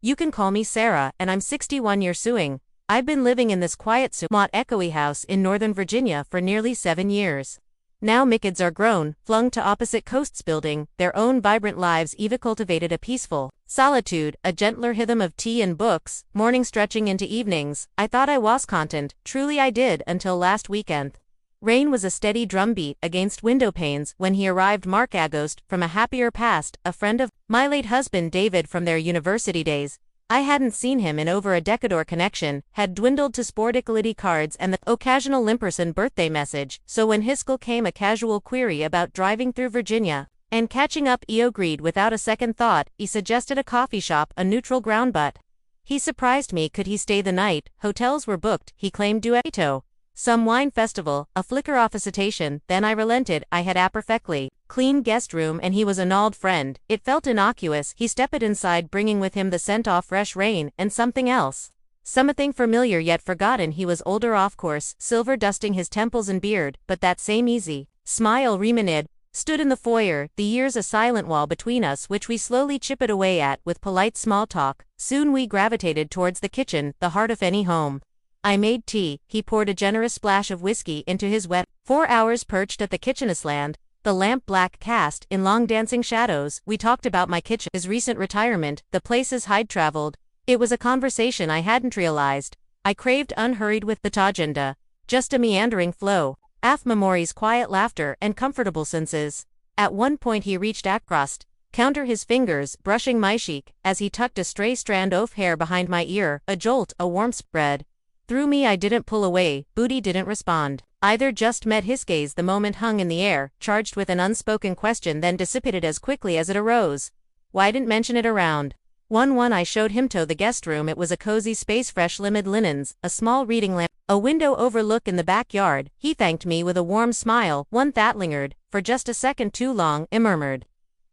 You can call me Sarah, and I'm 61 years suing. I've been living in this quiet, somewhat echoey house in Northern Virginia for nearly 7 years. Now my kids are grown, flung to opposite coasts building their own vibrant lives. Eva cultivated a peaceful solitude, a gentler rhythm of tea and books, morning stretching into evenings. I thought I was content, truly I did, until last weekend. Rain was a steady drumbeat against window panes when he arrived. Mark Agost, from a happier past, a friend of my late husband David from their university days. I hadn't seen him in over a decade. Our connection had dwindled to sporadicality cards and the occasional limperson birthday message, so when his call came a casual query about driving through Virginia and catching up, he agreed without a second thought. He suggested a coffee shop, a neutral ground, but he surprised me. Could he stay the night? Hotels were booked, he claimed. Duetto, some wine festival, a flicker off hesitation. Then I relented. I had a perfectly clean guest room and he was an old friend. It felt innocuous. He stepped inside, bringing with him the scent of fresh rain and something else. Something familiar yet forgotten. He was older, of course, silver dusting his temples and beard, but that same easy smile remained. Stood in the foyer, the years a silent wall between us which we slowly chipped away at with polite small talk. Soon we gravitated towards the kitchen, the heart of any home. I made tea, he poured a generous splash of whiskey into his wet 4 hours perched at the kitchen island, the lamp black cast in long dancing shadows. We talked about my kitchen, his recent retirement, the places I'd traveled. It was a conversation I hadn't realized I craved, unhurried with the agenda, just a meandering flow of memories, quiet laughter, and comfortable senses. At one point he reached across counter, his fingers brushing my cheek as he tucked a stray strand of hair behind my ear. A jolt, a warmth spread through me. I didn't pull away. Booty didn't respond either, just met his gaze. The moment hung in the air, charged with an unspoken question, then dissipated as quickly as it arose. Why didn't mention it around? One I showed him to the guest room. It was a cozy space, fresh limed linens, a small reading lamp, a window overlook in the backyard. He thanked me with a warm smile, one that lingered for just a second too long. I murmured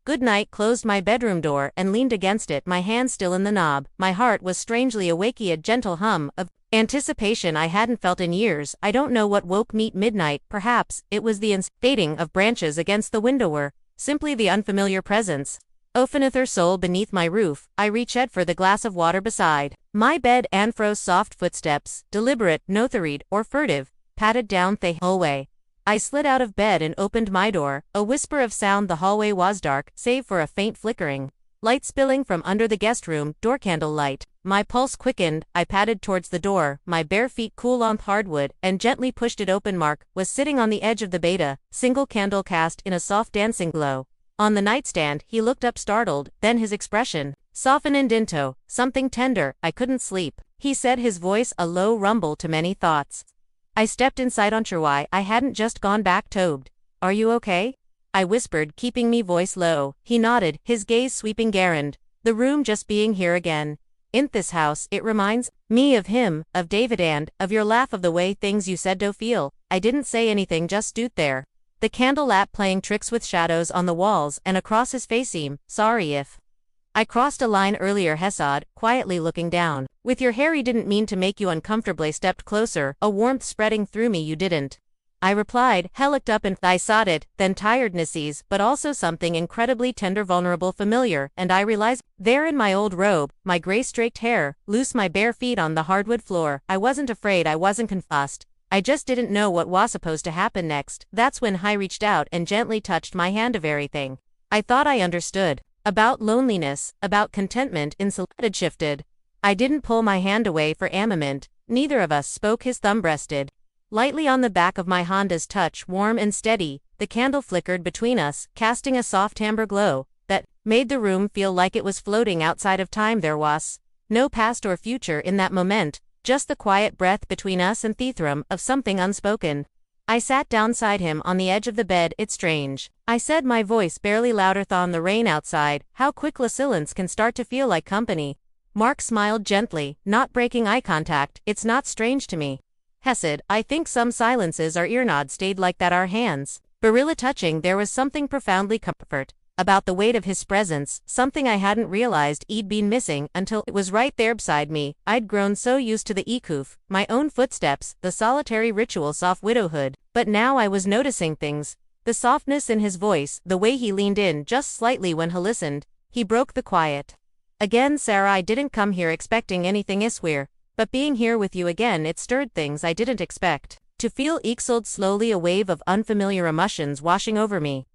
good night, closed my bedroom door, and leaned against it, my hand still in the knob. My heart was strangely awake, a gentle hum of anticipation I hadn't felt in years. I don't know what woke me midnight. Perhaps it was the fading of branches against the window, or simply the unfamiliar presence of another soul beneath my roof. I reached for the glass of water beside my bed and froze. Soft footsteps, deliberate, no hurried or furtive, patted down the hallway. I slid out of bed and opened my door. A whisper of sound. The hallway was dark, save for a faint flickering light spilling from under the guest room door candle light. My pulse quickened. I padded towards the door, my bare feet cool on hardwood, and gently pushed it open. Mark was sitting on the edge of the beta, single candle cast in a soft dancing glow on the nightstand. He looked up startled, then his expression softened into something tender. I couldn't sleep, he said, his voice a low rumble to many thoughts. I stepped inside, unsure why I hadn't just gone back. Tobed. Are you okay? I whispered, keeping me voice low. He nodded, his gaze sweeping Garand. The room, just being here again in this house, it reminds me of him, of David, and of your laugh, of the way things you said do feel. I didn't say anything, just stood there, the candle lamp playing tricks with shadows on the walls and across his face. Sorry if I crossed a line earlier, Hesad, quietly looking down. With your hair, he didn't mean to make you uncomfortable. Stepped closer, a warmth spreading through me. You didn't, I replied. He looked up and I saw it, then tirednesses, but also something incredibly tender, vulnerable, familiar, and I realized, there in my old robe, my gray streaked hair, loose, my bare feet on the hardwood floor. I wasn't afraid, I wasn't confused. I just didn't know what was supposed to happen next. That's when I reached out and gently touched my hand. Of everything I thought I understood about loneliness, about contentment in solitude, shifted. I didn't pull my hand away for a moment. Neither of us spoke. His thumb rested lightly on the back of my Honda's, touch warm and steady. The candle flickered between us, casting a soft amber glow that made the room feel like it was floating outside of time. There was no past or future in that moment, just the quiet breath between us and the thrum of something unspoken. I sat down beside him on the edge of the bed. It's strange, I said, my voice barely louder than the rain outside, how quickly silence can start to feel like company. Mark smiled gently, not breaking eye contact. It's not strange to me, Hesed. I think some silences are earnod stayed like that. Our hands barilla touching. There was something profoundly comfort about the weight of his presence, something I hadn't realized he'd been missing until it was right there beside me. I'd grown so used to the ekoof, my own footsteps, the solitary rituals of widowhood, but now I was noticing things. The softness in his voice, the way he leaned in just slightly when he listened. He broke the quiet. Again, Sarah, I didn't come here expecting anything isweir, but being here with you again, it stirred things I didn't expect. To feel exhaled slowly, a wave of unfamiliar emotions washing over me.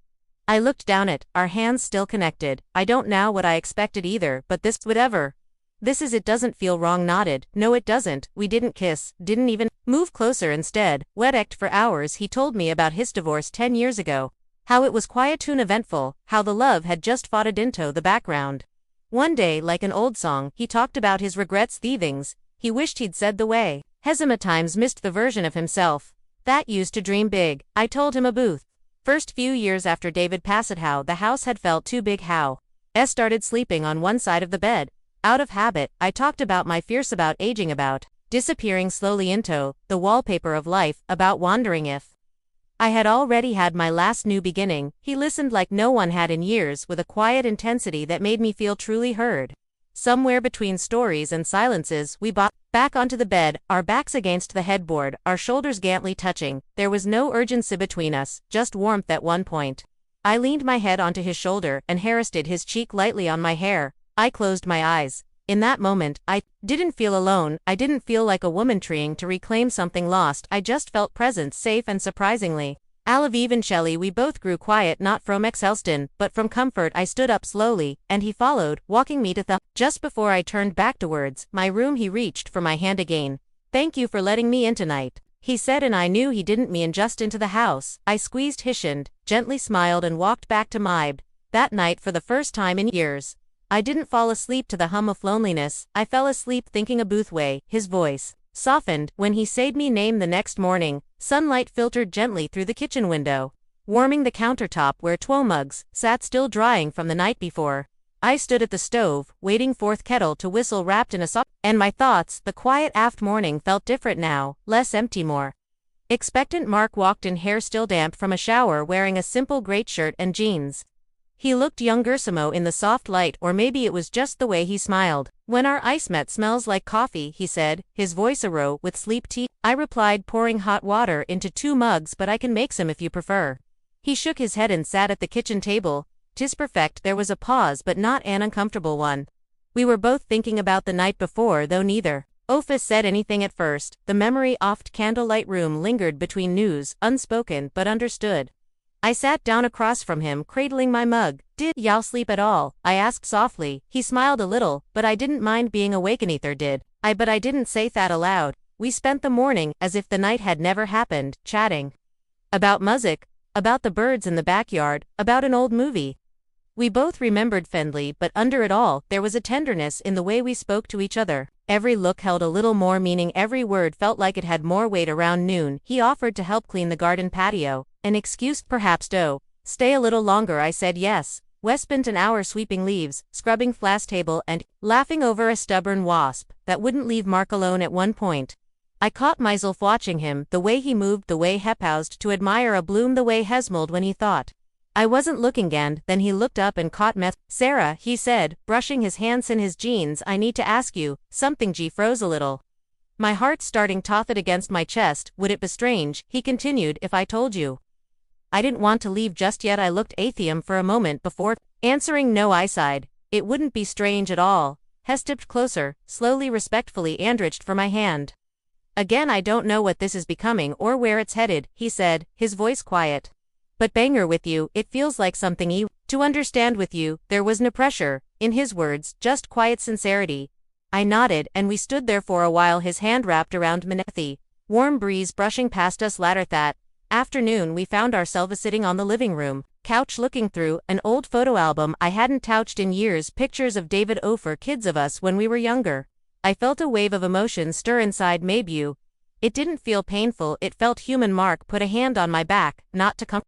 I looked down at our hands still connected. I don't know what I expected either, but this, whatever. This is it, doesn't feel wrong. Nodded. No, it doesn't. We didn't kiss, didn't even move closer. Instead, wet-act for hours. He told me about his divorce 10 years ago. How it was quiet, uneventful, how the love had just faded into the background. One day, like an old song, he talked about his regrets, thievings. He wished he'd said the way. Hesima times missed the version of himself that used to dream big. I told him a booth. First few years after David passed, how the house had felt too big, how started sleeping on one side of the bed. Out of habit, I talked about my fears about aging, about disappearing slowly into the wallpaper of life, about wondering if I had already had my last new beginning. He listened like no one had in years, with a quiet intensity that made me feel truly heard. Somewhere between stories and silences, we bobbed back onto the bed, our backs against the headboard, our shoulders gently touching. There was no urgency between us, just warmth at one point. I leaned my head onto his shoulder and rested his cheek lightly on my hair. I closed my eyes. In that moment, I didn't feel alone. I didn't feel like a woman trying to reclaim something lost. I just felt present, safe, and surprisingly alive. Eventually, we both grew quiet, not from exhaustion, but from comfort. I stood up slowly, and he followed, walking me to the just before I turned back towards my room, he reached for my hand again. Thank you for letting me in tonight, he said, and I knew he didn't mean just into the house. I squeezed his hand, gently smiled, and walked back to my bed. That night, for the first time in years, I didn't fall asleep to the hum of loneliness. I fell asleep thinking of Boothway. His voice softened when he said me name. The next morning, sunlight filtered gently through the kitchen window, warming the countertop where 2 mugs sat still drying from the night before. I stood at the stove, waiting for the kettle to whistle, wrapped in a soft, and my thoughts, the quiet aft morning felt different now, less empty, more expectant. Mark walked in, hair still damp from a shower, wearing a simple gray shirt and jeans. He looked younger Samo in the soft light, or maybe it was just the way he smiled. When our ice met smells like coffee, he said, his voice a row with sleep tea. I replied, pouring hot water into 2 mugs, but I can make some if you prefer. He shook his head and sat at the kitchen table. 'Tis perfect. There was a pause, but not an uncomfortable one. We were both thinking about the night before, though neither of us said anything at first. The memory of candlelight room lingered between news, unspoken but understood. I sat down across from him, cradling my mug. Did y'all sleep at all? I asked softly. He smiled a little, but I didn't mind being awake, neither did I, but I didn't say that aloud. We spent the morning, as if the night had never happened, chatting about music, about the birds in the backyard, about an old movie we both remembered fondly, but under it all, there was a tenderness in the way we spoke to each other. Every look held a little more meaning, every word felt like it had more weight. Around noon, he offered to help clean the garden patio, an excuse perhaps to stay a little longer. I said yes. Wes spent an hour sweeping leaves, scrubbing flass table, and laughing over a stubborn wasp that wouldn't leave Mark alone. At one point, I caught myself watching him, the way he moved, the way he paused to admire a bloom, the way he smiled when he thought I wasn't looking, and then he looked up and caught me. Sarah, he said, brushing his hands in his jeans, I need to ask you something. G froze a little. My heart starting to thud against my chest. Would it be strange, he continued, if I told you I didn't want to leave just yet? I looked at him for a moment before answering. No, I sighed. It wouldn't be strange at all. He stepped closer, slowly, respectfully, and reached for my hand. Again, I don't know what this is becoming or where it's headed, he said, his voice quiet. But banger with you, it feels like something to understand with you. There was no pressure in his words, just quiet sincerity. I nodded, and we stood there for a while, his hand wrapped around my neck, warm breeze brushing past us. Later that afternoon, we found ourselves sitting on the living room couch, looking through an old photo album I hadn't touched in years, pictures of David Ofer, kids of us when we were younger. I felt a wave of emotion stir inside. Maybe it didn't feel painful, it felt human. Mark put a hand on my back, not to comfort